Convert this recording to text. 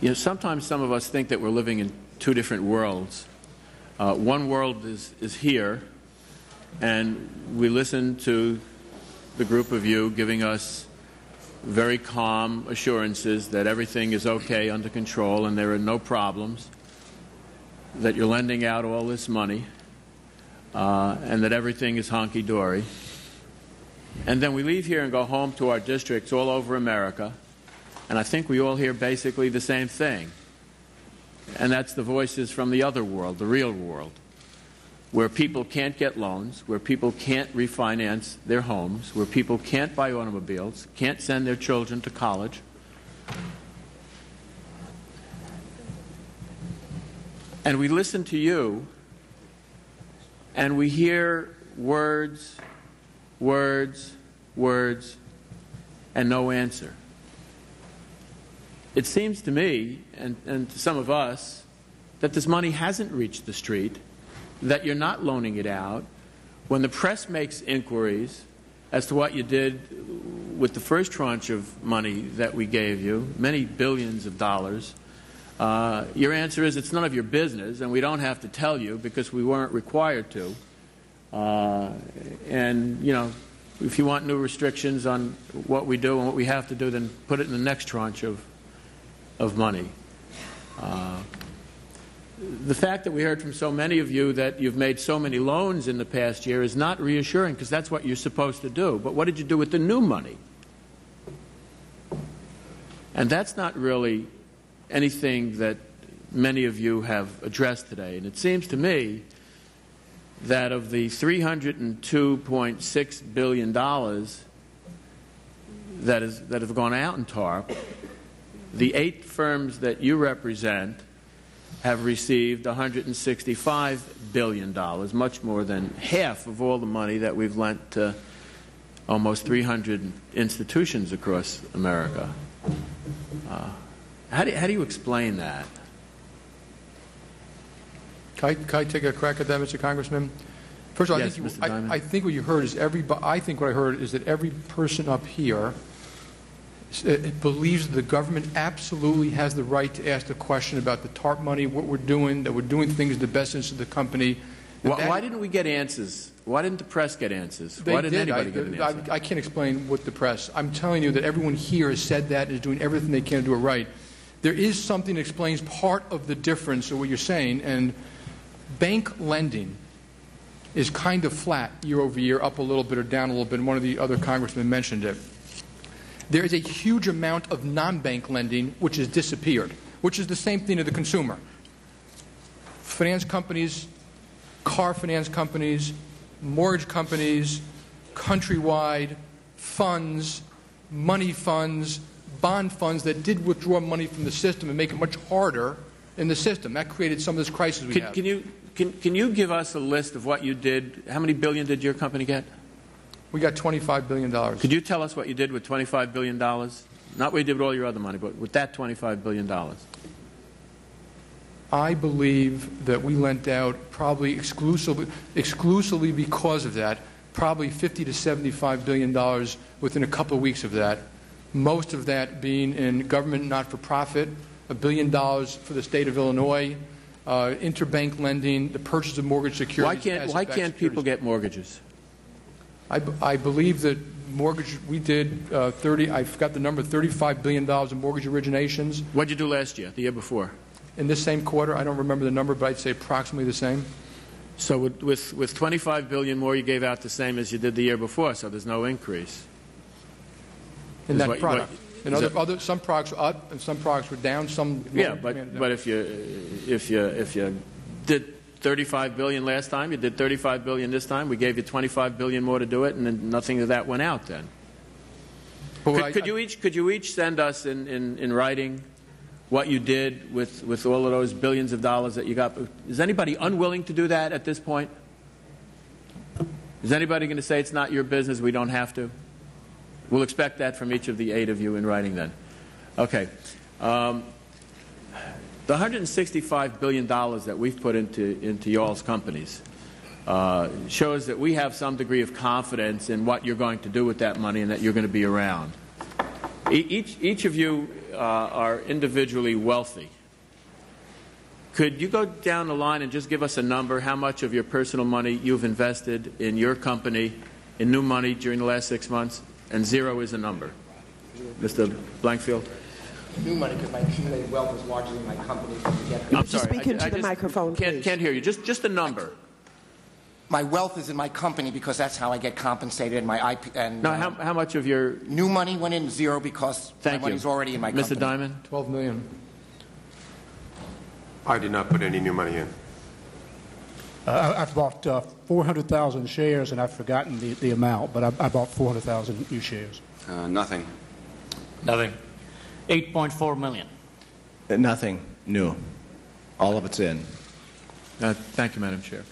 You know, sometimes some of us think that we're living in two different worlds. One world is here, and we listen to the group of you giving us very calm assurances that everything is okay, under control, and there are no problems, that you're lending out all this money, and that everything is honky-dory. And then we leave here and go home to our districts all over America, and I think we all hear basically the same thing. And that's the voices from the other world, the real world, where people can't get loans, where people can't refinance their homes, where people can't buy automobiles, can't send their children to college. And we listen to you, and we hear words, words, words, and no answer. It seems to me, and to some of us, that this money hasn't reached the street, that you're not loaning it out. When the press makes inquiries as to what you did with the first tranche of money that we gave you, many billions of dollars, your answer is it's none of your business, and we don't have to tell you because we weren't required to. And, you know, if you want new restrictions on what we do and what we have to do, then put it in the next tranche of money. The fact that we heard from so many of you that you've made so many loans in the past year is not reassuring, because that's what you're supposed to do. But what did you do with the new money? And that's not really anything that many of you have addressed today. And it seems to me that of the $302.6 billion that have gone out in TARP, the 8 firms that you represent have received $165 billion, much more than half of all the money that we've lent to almost 300 institutions across America. How do you explain that? Can I take a crack at that, Mr. Congressman? First of all, yes, I think what you heard is I think what I heard is that every person up here believes the government absolutely has the right to ask the question about the TARP money, what we're doing, that we're doing things in the best interest of the company. Why didn't we get answers? Why didn't the press get answers? Why didn't anybody get an answer? I can't explain what the press. I'm telling you that everyone here has said that and is doing everything they can to do it right. There is something that explains part of the difference of what you're saying, and bank lending is kind of flat year over year, up a little bit or down a little bit, and one of the other congressmen mentioned it. There is a huge amount of non-bank lending which has disappeared, which is the same thing to the consumer. Finance companies, car finance companies, mortgage companies, countrywide, funds, money funds, bond funds that did withdraw money from the system and make it much harder in the system. That created some of this crisis we have. Can you give us a list of what you did? How many billion did your company get? We got $25 billion. Could you tell us what you did with $25 billion? Not what you did with all your other money, but with that $25 billion. I believe that we lent out probably exclusively because of that, probably $50 to $75 billion within a couple of weeks of that. Most of that being in government not-for-profit, $1 billion for the state of Illinois, interbank lending, the purchase of mortgage securities. Why can't people get mortgages? I believe that mortgage, we did I forgot the number, $35 billion in mortgage originations. What did you do last year, the year before? In this same quarter, I don't remember the number, but I'd say approximately the same. So with $25 billion more, you gave out the same as you did the year before, so there's no increase. In that product. Some products were up and some products were down. Some but if you did $35 billion last time, you did $35 billion this time, we gave you $25 billion more to do it, and then nothing of that went out then. Could you each send us in writing what you did with all of those billions of dollars that you got? Is anybody unwilling to do that at this point? Is anybody going to say it's not your business, we don't have to? We'll expect that from each of the 8 of you in writing then. Okay. The $165 billion that we've put into y'all's companies shows that we have some degree of confidence in what you're going to do with that money and that you're going to be around. Each of you are individually wealthy. Could you go down the line and just give us a number, how much of your personal money you've invested in your company, in new money during the last 6 months? And 0 is a number. Mr. Blankfield? New money, because my accumulated wealth is largely in my company. I'm sorry. Speak into the microphone, please. Can't hear you. Just a number. My wealth is in my company because that's how I get compensated. And my IP and No, how much of your... new money went in 0 because my money's already in my company. Mr. Diamond? $12 million. I did not put any new money in. I've bought 400,000 shares, and I've forgotten the amount, but I bought 400,000 new shares. Nothing. Nothing. 8.4 million. Nothing new. All of it's in. Thank you, Madam Chair.